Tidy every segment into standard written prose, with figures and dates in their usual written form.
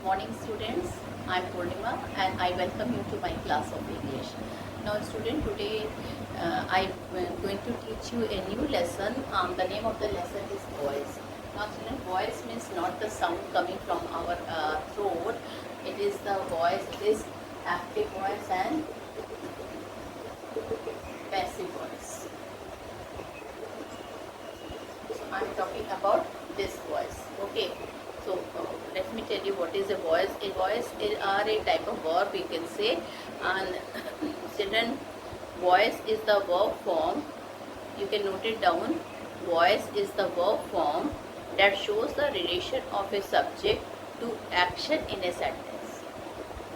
Morning students, I am Purnima and I welcome you to my class of English. Now student, today I am going to teach you a new lesson. The name of the lesson is voice. Now children, voice means not the sound coming from our throat. It is the voice, it is active voice and passive voice. So I am talking about this voice. Okay. So let me tell you what is a voice. A voice are a type of verb, you can say, and children, voice is the verb form. You can note it down. Voice is the verb form that shows the relation of a subject to action in a sentence.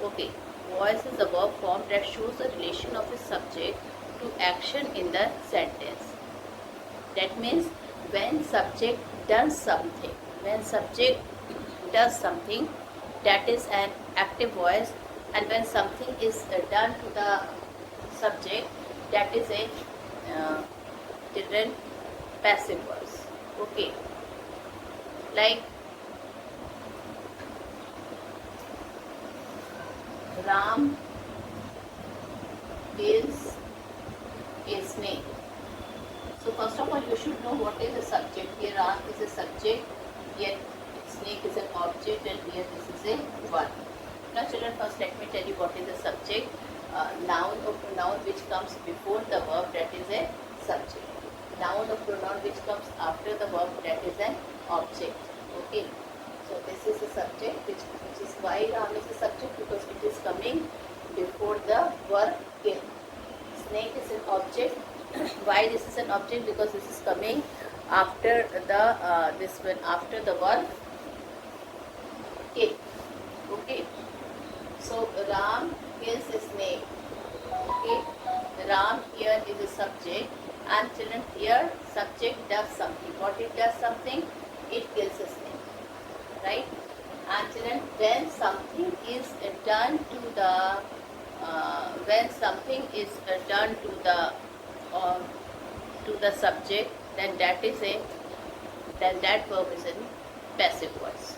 Okay, voice is the verb form that shows the relation of a subject to action in the sentence. That means when subject does something, that is an active voice, and when something is done to the subject, that is a children passive voice. Okay, like Ram is a snake. So first of all, you should know what is the subject. Here Ram is a subject, here snake is an object, and here this is a verb. Now children, first let me tell you what is the subject. Noun or pronoun which comes before the verb, that is a subject. Noun or pronoun which comes after the verb, that is an object. Okay. So this is a subject, which is why Ram is a subject, because it is coming before the verb kill. Snake is an object. Why this is an object? Because this is coming after the after the verb kill. Okay. So Ram kills a snake. Okay. Ram here is a subject, and children, here subject does something. What it does something? It kills a snake. Right? And children, when something is done to the subject, then that verb is in passive voice.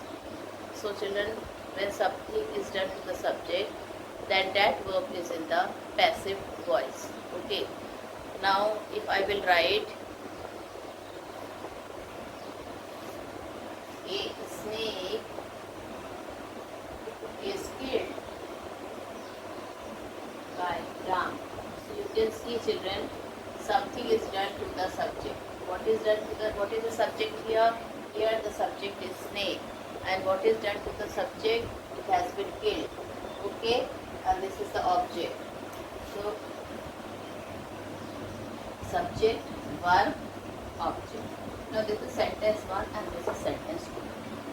So children, when something is done to the subject, then that verb is in the passive voice. Okay. Now if I will write a snake is killed by Ram. So you can see children, something is done to the subject. What is the subject here? Here the subject is snake. And what is done to the subject? It has been killed. Okay? And this is the object. So subject, verb, object. Now this is sentence 1 and this is sentence 2.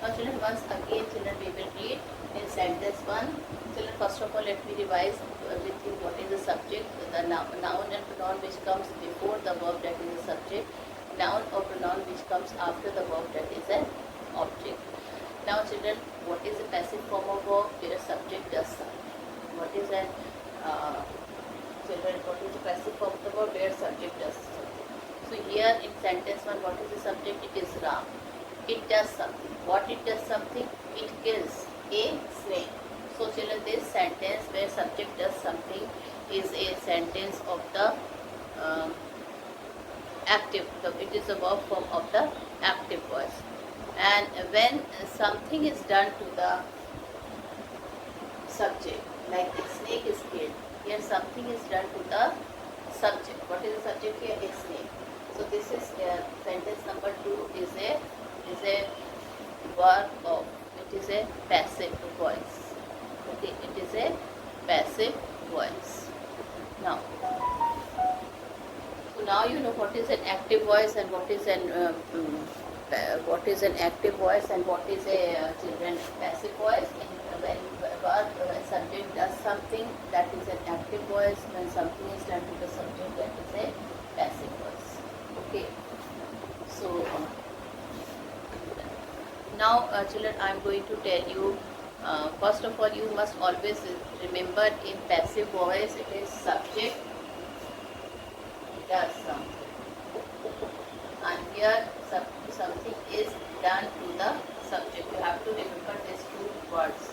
Now children, once again children, we will read in sentence 1. Children, first of all let me revise with you what is the subject. The noun and pronoun which comes before the verb, that is the subject. Noun or pronoun which comes after the verb, that is an object. Now children, what is the passive form of verb? Where a subject does something. What is an children, what is the passive form of the verb? Where subject does something. So here in sentence 1, what is the subject? It is Ram. It does something. What it does something? It kills a snake. So children, this sentence where subject does something is a sentence of the active. It is a verb form of the active voice. And when something is done to the subject, like the snake is killed, here something is done to the subject. What is the subject here? A snake. So this is sentence number 2 is a verb of, it is a passive voice. Okay, it is a passive voice. Now, so now you know what is an active voice and what is an active voice and what is a children passive voice. When subject does something, that is an active voice. When something is done to the subject, that is a passive voice. Okay. So now children, I am going to tell you, first of all, you must always remember in passive voice, it is subject does something, and here something is done to the subject. You have to remember these two words.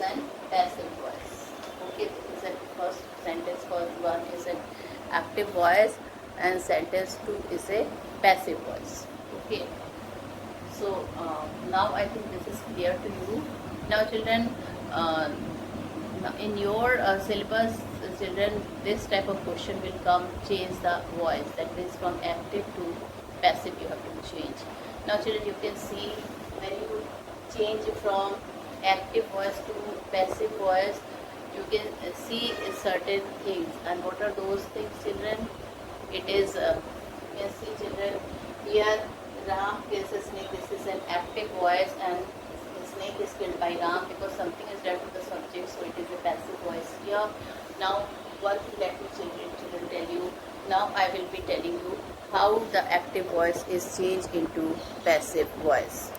an passive voice. Okay, this is a first sentence for one is an active voice and sentence 2 is a passive voice. Okay, so now I think this is clear to you. Now children, in your syllabus, children, this type of question will come, change the voice, that means from active to passive you have to change. Now children, you can see when you change from active voice to passive voice, you can see certain things. And what are those things, children? It is, you can see children, here Ram kills a snake, this is an active voice, and the snake is killed by Ram because something is done to the subject, so it is a passive voice here. Now one thing let me children tell you, now I will be telling you how the active voice is changed into passive voice.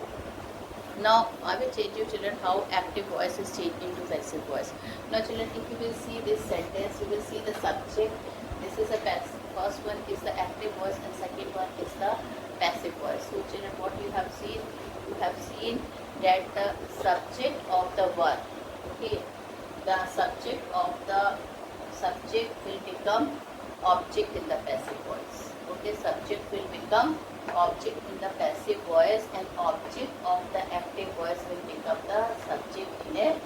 Now I will change you children how active voice is changed into passive voice. Now children, if you will see this sentence, you will see the subject. This is a passive. First one is the active voice and second one is the passive voice. So children, what you have seen? You have seen that the subject of the verb, okay, the subject of the subject will become object in the passive voice. Okay, subject will become object in the passive voice and object of the active voice will become the subject in a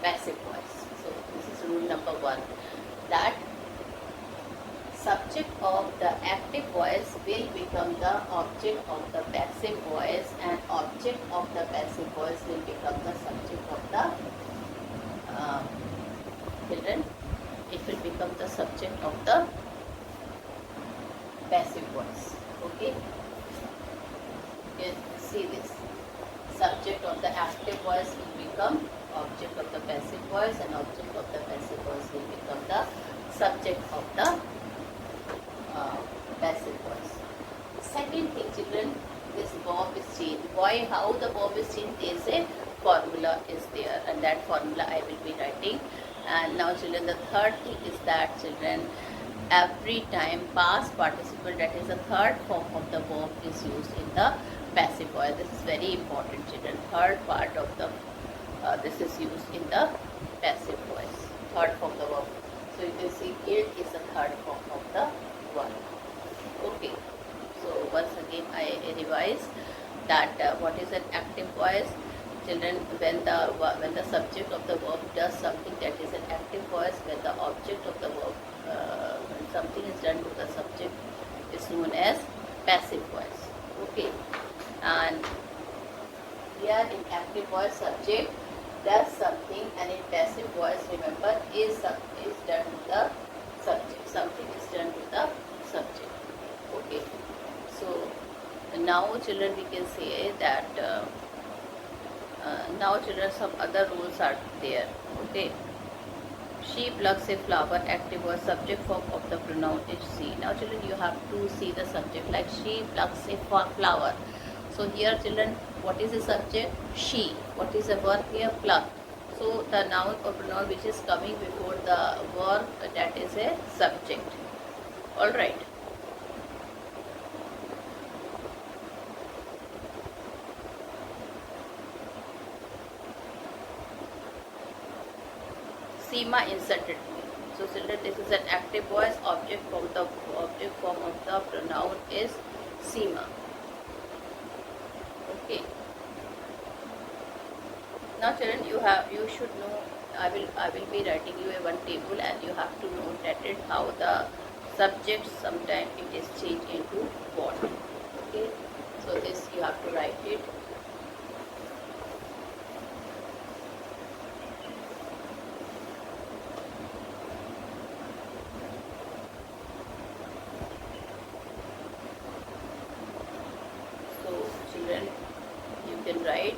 passive voice. So this is rule number 1, that subject of the active voice will become the object of the passive voice and object of the passive voice will become the subject of the children. It will become the subject of the passive voice. Okay, you can see this. Subject of the active voice will become object of the passive voice and object of the passive voice will become the subject of the passive voice. Second thing, children, this verb is changed. Why? How the verb is changed? There is a formula is there, and that formula I will be writing. And now children, the third thing is that children, every time past participle, that is the third form of the verb, is used in the passive voice. This is very important, children. Third part of the this is used in the passive voice. Third form of the verb. So you can see killed is the third form of the verb. Okay. So once again I revise that what is an active voice, children. When the subject of the verb does something, that is an active voice. When the object of the verb when something is done to the subject is known as passive voice. Okay, and here in active voice, subject does something, and in passive voice, remember, is done to the subject. Something is done to the subject. Okay, so now children, we can say that now children, some other rules are there. Okay, she plucks a flower, active voice, subject form of the pronoun is she. Now children, you have to see the subject, like she plucks a flower. So here children, what is the subject? She. What is the verb here? Pluck. So the noun or pronoun which is coming before the verb, that is a subject. Alright. Seema inserted. So children, this is an active voice. Object form of the pronoun is Seema. Okay. Now children, you should know. I will be writing you a one table, and you have to know that it how the subject sometimes it is changed into what. Okay. So this you have to write it. You can write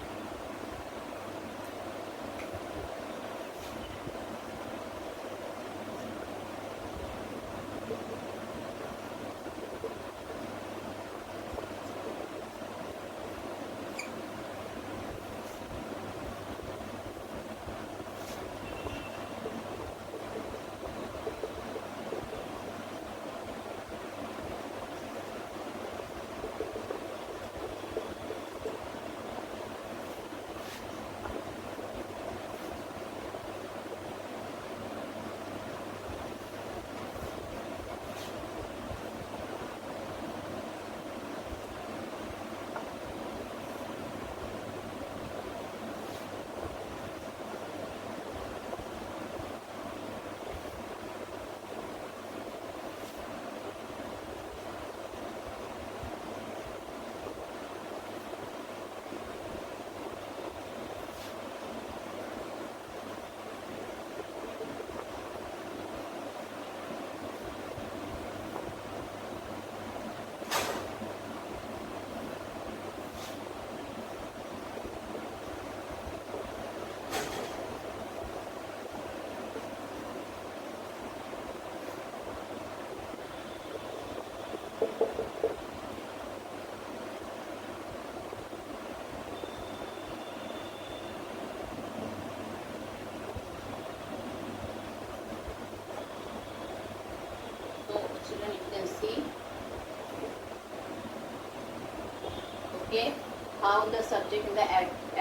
how the subject in the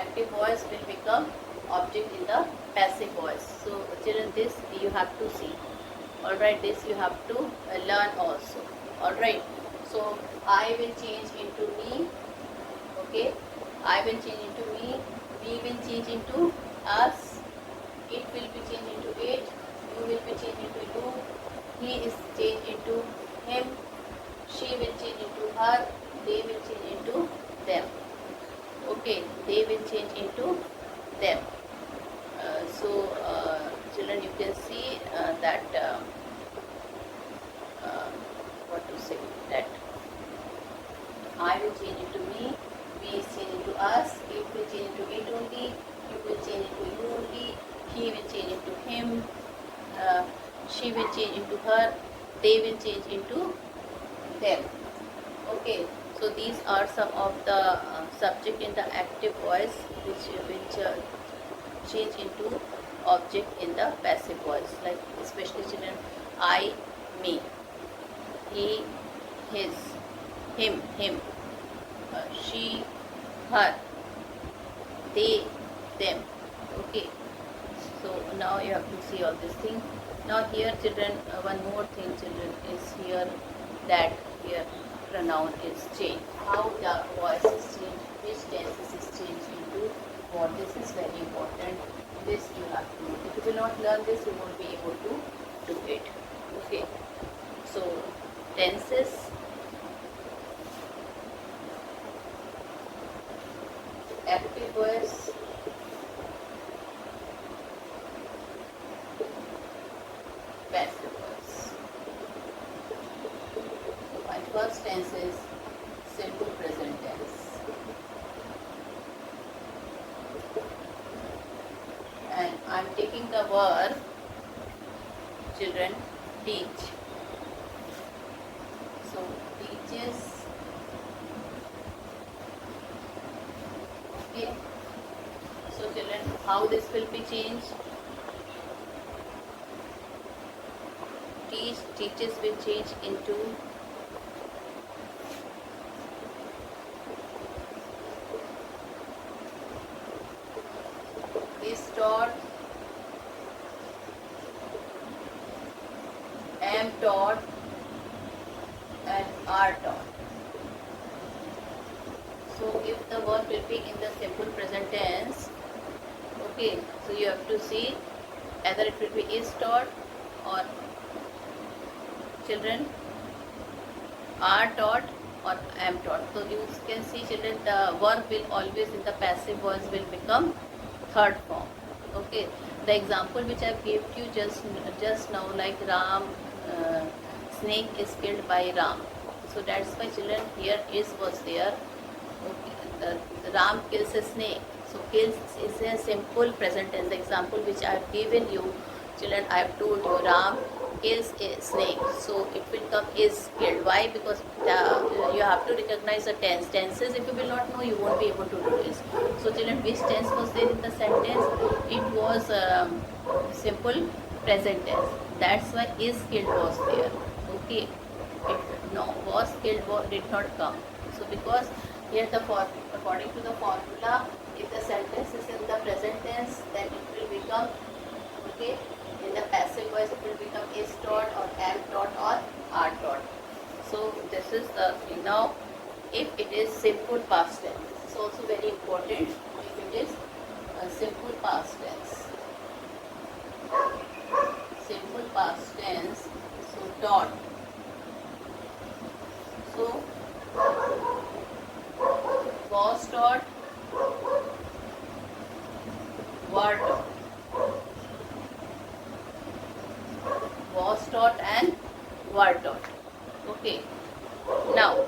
active voice will become object in the passive voice. So children, this you have to see. Alright, this you have to learn also. Alright, so I will change into me. Okay, I will change into me. We will change into us. It will be changed into it. You will be changed into you. He is changed into him. She will change into her. They will change into them. Okay, they will change into them. Children, you can see that what to say, that I will change into me, we is change into us, it will change into it only, you will change into you only, he will change into him, she will change into her, they will change into them. Okay, so these are some of the subject in the active voice which change into object in the passive voice, like especially children, I, me, he, his, him, she, her, they, them. Okay, so now you have to see all this thing. Now here children, one more thing children is here, that here pronoun is changed. How the voice is changed, which tenses is changed into what, this is very important. This you have to know. If you will not learn this, you won't be able to do it. Okay, so tenses, active voice, passive voice. My first tense is simple present tense. And I am taking the verb, children, teach. So teaches. Okay. So children, how this will be changed? Teaches will change into is taught, am taught, and are taught. So if the verb will be in the simple present tense, okay, so you have to see either it will be is taught or children are taught or am taught. So you can see children, the verb will always in the passive voice will become third form. Okay, the example which I gave you just now, like Ram, snake is killed by Ram. So that's why children, here is was there. Okay, the Ram kills a snake. So kills is a simple present tense. The example which I have given you, children, I have told you Ram kills a snake. So it will come is killed. Why? Because you have to recognize the tense. Tenses, if you will not know, you won't be able to do this. So children, which tense was there in the sentence? It was simple present tense. That's why is killed was there. Okay. Was killed did not come. So because here according to the formula, if the sentence is in the present tense, then it will become, okay, in the passive voice it will become is taught or am taught or are taught. So this is the thing. Now if it is simple past tense, this is also very important. If it is a simple past tense, simple past tense, so taught. So was taught, were taught. Was taught and were taught. Okay. Now,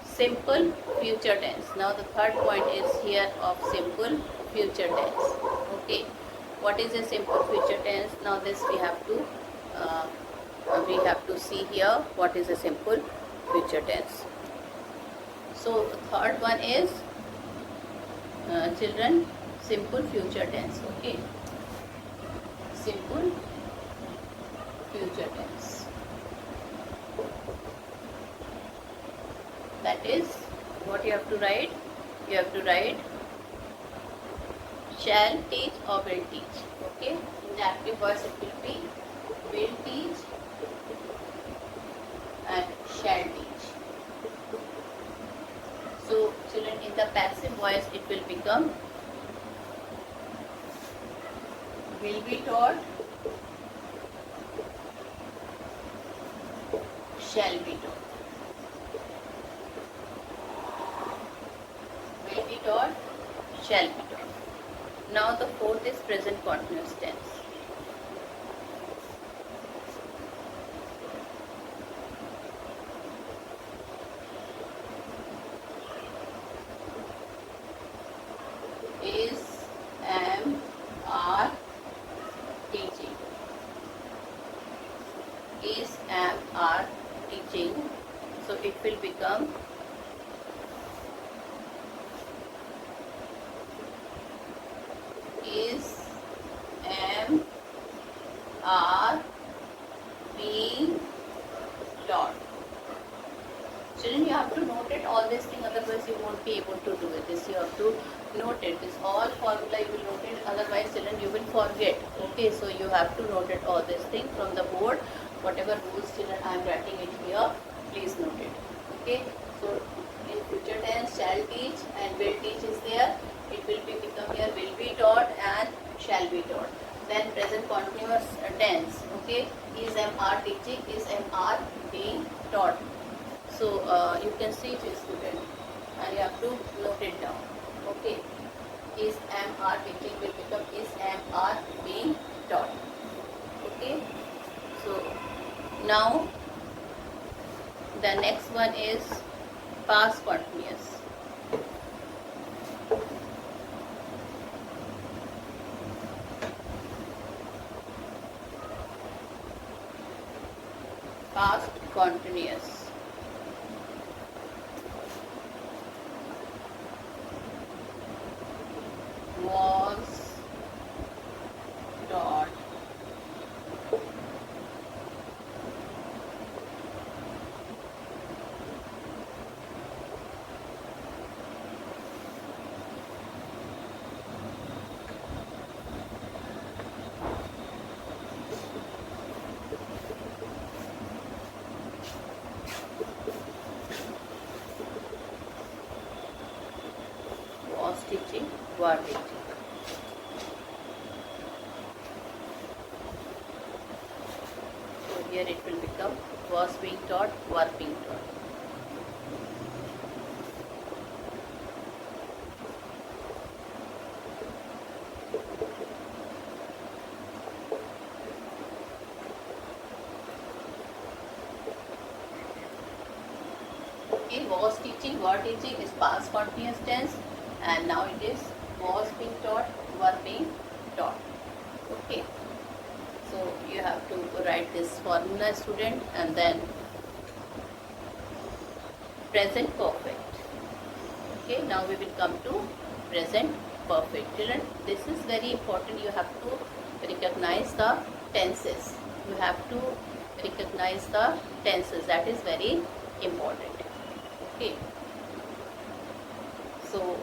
simple future tense. Now the third point is here of simple future tense. Okay. What is a simple future tense? Now this we have to see here what is a simple future tense. So the third one is children, simple future tense. Okay. Simple future tense. That is what you have to write. you have to write shall teach or will teach. Okay, in the active voice it will be will teach and shall teach. So children, in the passive voice it will become will be taught, shall be taught. Will be taught, shall be taught. Now the fourth is present continuous tense. Is, am, are teaching. Is, am, are teaching. So it will become is, am, are being taught. Children, you have to note it all these things, otherwise you won't be able to do it. This you have to note it. This all formula you will note it, otherwise children you will forget. Okay, so you have to note it all these things from the board. Whatever rules children I am writing it here, please note it. Okay, so in future tense shall teach and will teach is there. It will be become here will be taught and shall be taught. Then present continuous tense. Okay, is, am, are teaching, is, am, are being taught. So you can see it, student, and you have to note it down. Okay, is, am, are teaching will become is, am, are being taught. Okay, so now the next one is past continuous. Past continuous. Was taught, was teaching, were teaching. So here it will become was being taught, were being taught. Okay, was teaching, were teaching is past continuous tense, and now it is was being taught, were being taught. Okay, so you have to write this formula, student, and then present perfect. Okay, now we will come to present perfect. Children, this is very important. You have to recognize the tenses. You have to recognize the tenses. That is very important. Okay, so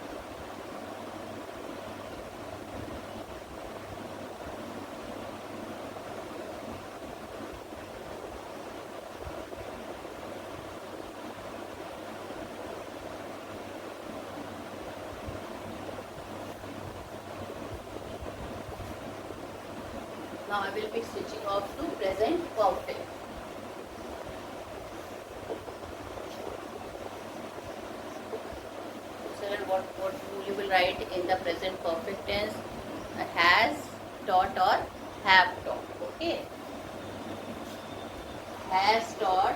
now I will be switching off to present perfect. What you will write in the present perfect tense? Has taught or have taught. Okay, has taught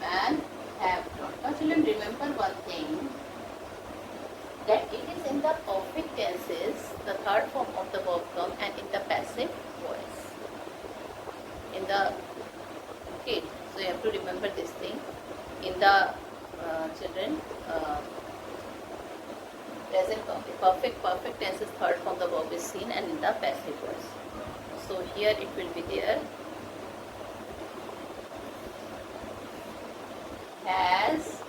and have taught. Now children, remember one thing, that it is in the perfect tenses the third form of the verb come, and in the passive voice. In the okay, so you have to remember this thing. In the children, present perfect tense is third form the verb is seen, and in the passive voice. So here it will be there. Has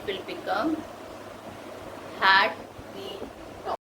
will become had